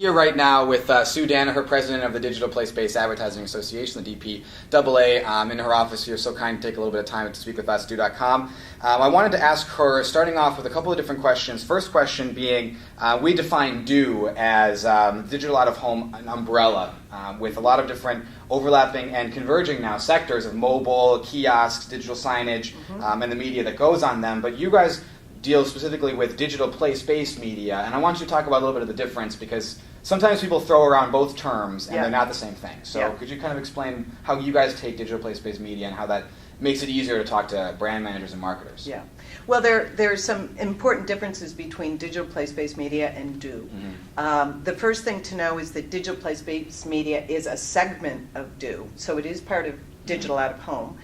Here right now with Sue Danaher, president of the Digital Place-Based Advertising Association, the DP-AA, in her office. You're so kind to take a little bit of time to speak with us, DOOHSocial. I wanted to ask her, starting off with a couple of different questions. First question being, we define DO as digital out-of-home, an umbrella, with a lot of different overlapping and converging now sectors of mobile, kiosks, digital signage, and the media that goes on them. But you guys deal specifically with digital place-based media, and I want you to talk about a little bit of the difference, because sometimes people throw around both terms and they're not the same thing. So could you kind of explain how you guys take digital place-based media and how that makes it easier to talk to brand managers and marketers? Yeah. Well, there's some important differences between digital place-based media and DO. The first thing to know is that digital place-based media is a segment of DO, so it is part of digital out-of-home,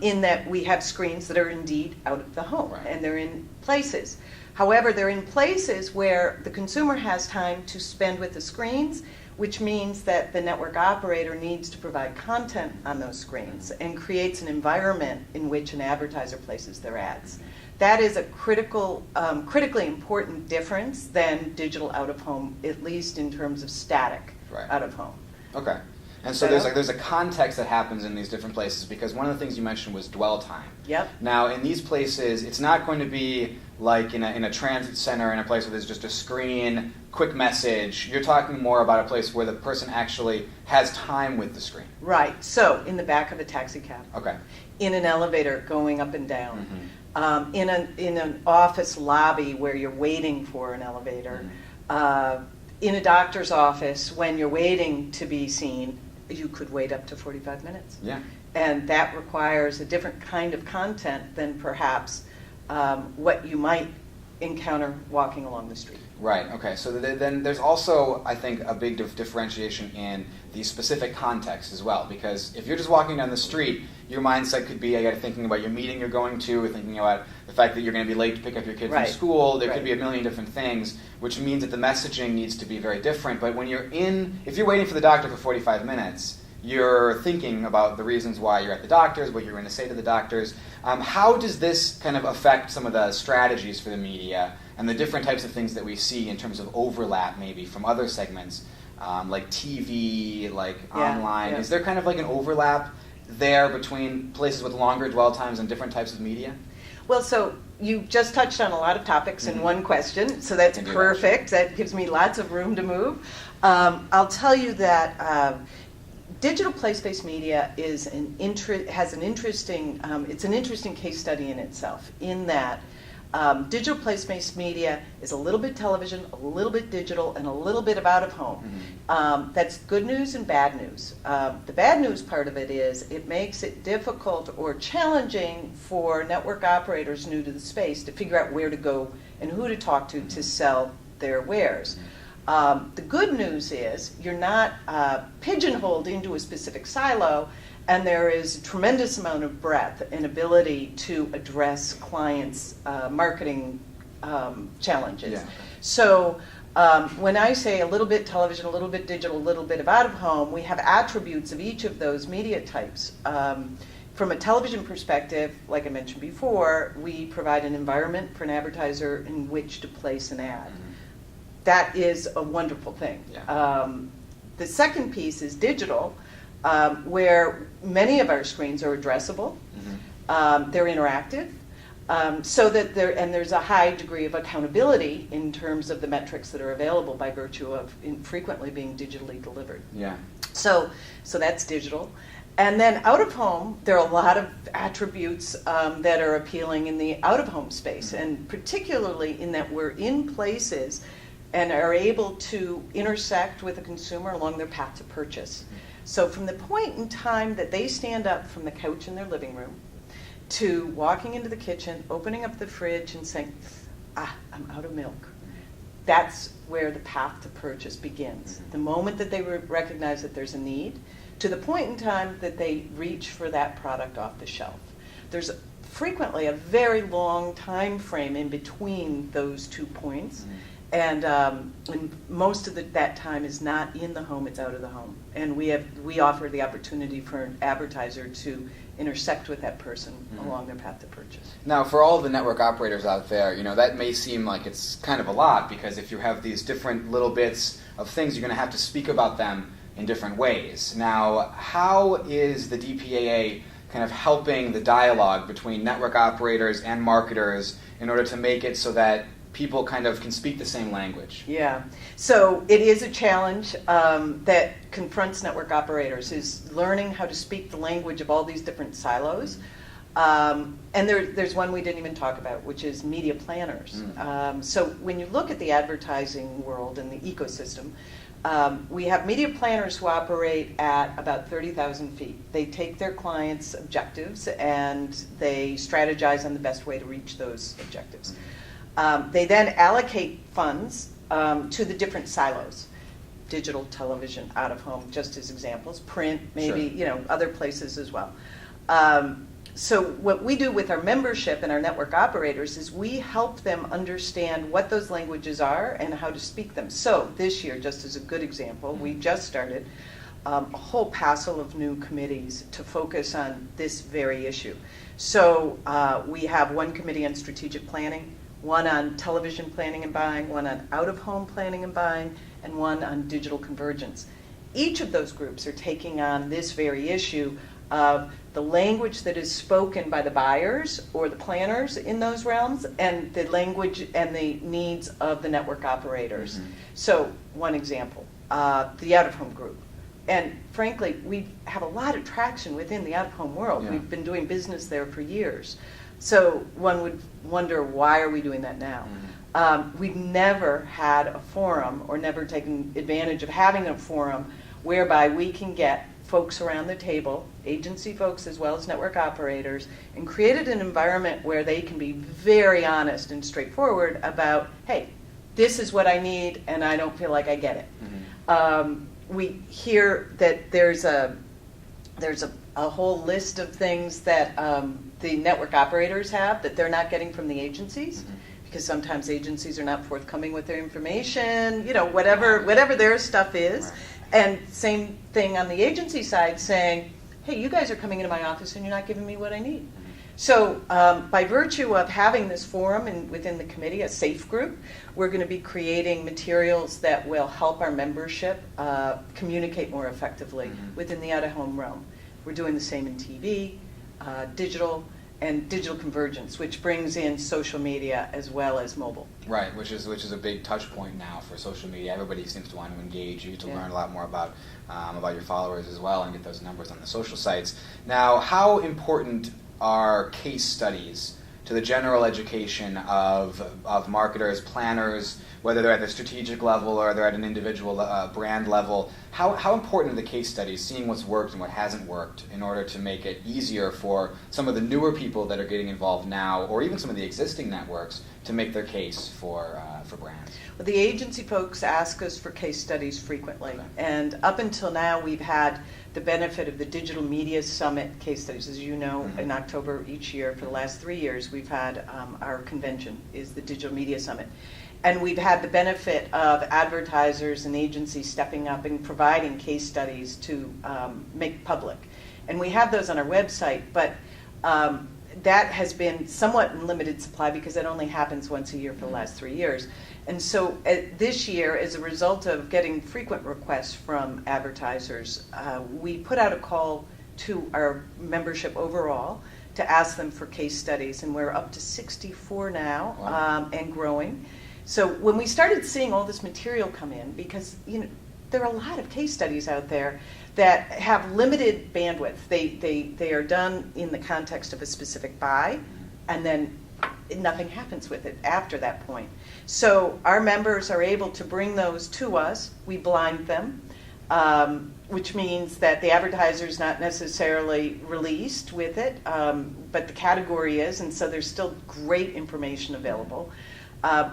in that we have screens that are indeed out of the home, and they're in places. However, they're in places where the consumer has time to spend with the screens, which means that the network operator needs to provide content on those screens and creates an environment in which an advertiser places their ads. That is a critically important difference than digital out-of-home, at least in terms of static out-of-home. Okay. And so there's a context that happens in these different places, because one of the things you mentioned was dwell time. Yep. Now, in these places, it's not going to be like in a transit center, in a place where there's just a screen, quick message. You're talking more about a place where the person actually has time with the screen. Right. So, in the back of a taxi cab. Okay. In an elevator going up and down. In an office lobby where you're waiting for an elevator. In a doctor's office when you're waiting to be seen. You could wait up to 45 minutes. Yeah. And that requires a different kind of content than perhaps what you might encounter walking along the street. Right, okay. So then there's also, I think, a big differentiation in the specific context as well, because if you're just walking down the street, your mindset could be thinking about your meeting you're going to, thinking about the fact that you're going to be late to pick up your kid from school. There could be a million different things, which means that the messaging needs to be very different. But when if you're waiting for the doctor for 45 minutes, you're thinking about the reasons why you're at the doctor's, what you're going to say to the doctors. How does this kind of affect some of the strategies for the media and the different types of things that we see in terms of overlap maybe from other segments, like TV, like online? Is there kind of like an overlap there between places with longer dwell times and different types of media? Well, so you just touched on a lot of topics in one question, so that's perfect. That gives me lots of room to move. I'll tell you that digital place-based media is has an interesting it's an interesting case study in itself, in that digital place-based media is a little bit television, a little bit digital, and a little bit of out-of-home. That's good news and bad news. The bad news part of it is it makes it difficult or challenging for network operators new to the space to figure out where to go and who to talk to sell their wares. The good news is you're not pigeonholed into a specific silo, and there is a tremendous amount of breadth and ability to address clients' marketing challenges. Yeah. So when I say a little bit television, a little bit digital, a little bit of out-of-home, we have attributes of each of those media types. From a television perspective, like I mentioned before, we provide an environment for an advertiser in which to place an ad. That is a wonderful thing. Yeah. The second piece is digital, where many of our screens are addressable. They're interactive, so that there's a high degree of accountability in terms of the metrics that are available by virtue of frequently being digitally delivered. Yeah. So that's digital. And then out-of-home, there are a lot of attributes that are appealing in the out-of-home space, and particularly in that we're in places and are able to intersect with a consumer along their path to purchase. So from the point in time that they stand up from the couch in their living room to walking into the kitchen, opening up the fridge and saying, I'm out of milk, that's where the path to purchase begins. The moment that they recognize that there's a need, to the point in time that they reach for that product off the shelf. There's frequently a very long time frame in between those 2 points. And most of that time is not in the home, it's out of the home. And we offer the opportunity for an advertiser to intersect with that person along their path to purchase. Now, for all the network operators out there, that may seem like it's kind of a lot, because if you have these different little bits of things, you're going to have to speak about them in different ways. Now, how is the DP-AA kind of helping the dialogue between network operators and marketers in order to make it so that people kind of can speak the same language? Yeah, so it is a challenge that confronts network operators, is learning how to speak the language of all these different silos. And there's one we didn't even talk about, which is media planners. So when you look at the advertising world and the ecosystem, we have media planners who operate at about 30,000 feet. They take their clients' objectives and they strategize on the best way to reach those objectives. They then allocate funds to the different silos. Digital, television, out of home, just as examples. Print, maybe, Sure. Other places as well. So what we do with our membership and our network operators is we help them understand what those languages are and how to speak them. So this year, just as a good example, we just started a whole passel of new committees to focus on this very issue. So we have one committee on strategic planning, one on television planning and buying, one on out-of-home planning and buying, and one on digital convergence. Each of those groups are taking on this very issue of the language that is spoken by the buyers or the planners in those realms, and the language and the needs of the network operators. So one example, the out-of-home group. And frankly, we have a lot of traction within the out-of-home world. Yeah. We've been doing business there for years. So one would wonder, why are we doing that now? We've never had a forum or never taken advantage of having a forum whereby we can get folks around the table, agency folks as well as network operators, and created an environment where they can be very honest and straightforward about, hey, this is what I need and I don't feel like I get it. We hear that there's a whole list of things that the network operators have that they're not getting from the agencies, because sometimes agencies are not forthcoming with their information, whatever their stuff is. Right. And same thing on the agency side, saying, hey, you guys are coming into my office and you're not giving me what I need. So by virtue of having this forum and within the committee, a safe group, we're going to be creating materials that will help our membership communicate more effectively within the out-of-home realm. We're doing the same in TV, digital, and digital convergence, which brings in social media as well as mobile. Right, which is a big touch point now for social media. Everybody seems to want to engage you to learn a lot more about your followers as well and get those numbers on the social sites. Now, how important are case studies to the general education of marketers, planners, whether they're at the strategic level or they're at an individual brand level? How important are the case studies, seeing what's worked and what hasn't worked, in order to make it easier for some of the newer people that are getting involved now, or even some of the existing networks, to make their case for brands? Well, the agency folks ask us for case studies frequently, and up until now we've had the benefit of the Digital Media Summit case studies. As you know, in October each year for the last 3 years, we've had our convention is the Digital Media Summit. And we've had the benefit of advertisers and agencies stepping up and providing case studies to make public. And we have those on our website, but that has been somewhat in limited supply because it only happens once a year for the last 3 years. And so this year, as a result of getting frequent requests from advertisers, we put out a call to our membership overall to ask them for case studies, and we're up to 64 now. Wow. And growing. So when we started seeing all this material come in, because there are a lot of case studies out there that have limited bandwidth. They are done in the context of a specific buy, and then nothing happens with it after that point. So our members are able to bring those to us. We blind them, which means that the advertiser is not necessarily released with it, but the category is, and so there's still great information available.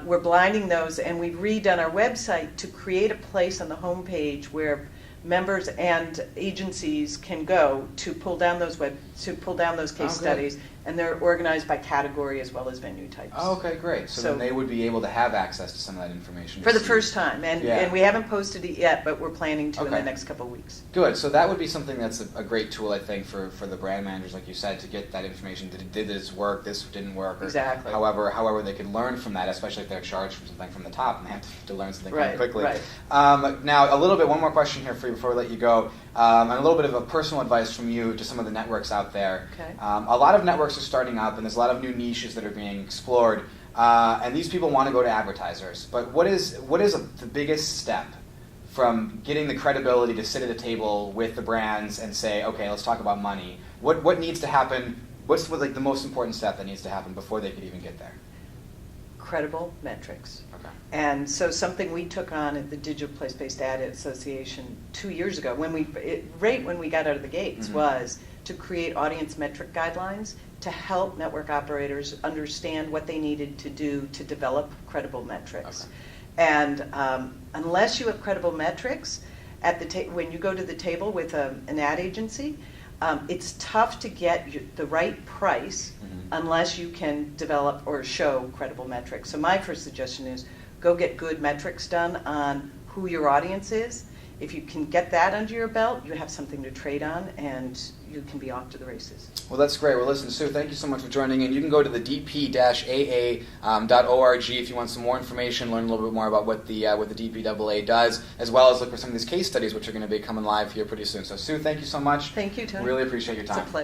We're blinding those, and we've redone our website to create a place on the homepage where members and agencies can go to pull down those case studies and they're organized by category as well as venue types. Oh, okay, great. So then they would be able to have access to some of that information. For the first time, and we haven't posted it yet, but we're planning to in the next couple of weeks. Good. So that would be something that's a great tool, I think, for the brand managers, like you said, to get that information. Did this work? This didn't work? Or exactly. However they could learn from that, especially if they're charged for something from the top and they have to learn something kind of quickly. Right. Now, one more question here for you before we let you go, and a little bit of a personal advice from you to some of the networks out there. Okay. A lot of networks are starting up, and there's a lot of new niches that are being explored, and these people want to go to advertisers. But what is the biggest step from getting the credibility to sit at a table with the brands and say, okay, let's talk about money? What needs to happen? What's the most important step that needs to happen before they could even get there? Credible metrics. Okay. And so something we took on at the Digital Place-Based Ad Association 2 years ago, when we got out of the gates, was to create audience metric guidelines to help network operators understand what they needed to do to develop credible metrics. Okay. And unless you have credible metrics, when you go to the table with an ad agency, it's tough to get the right price unless you can develop or show credible metrics. So my first suggestion is go get good metrics done on who your audience is. If you can get that under your belt, you have something to trade on, and you can be off to the races. Well, that's great. Well, listen, Sue, thank you so much for joining in. You can go to the DP-AA.org if you want some more information, learn a little bit more about what the DP-AA does, as well as look for some of these case studies, which are going to be coming live here pretty soon. So, Sue, thank you so much. Thank you, Tony. Really appreciate your time. It's a pleasure.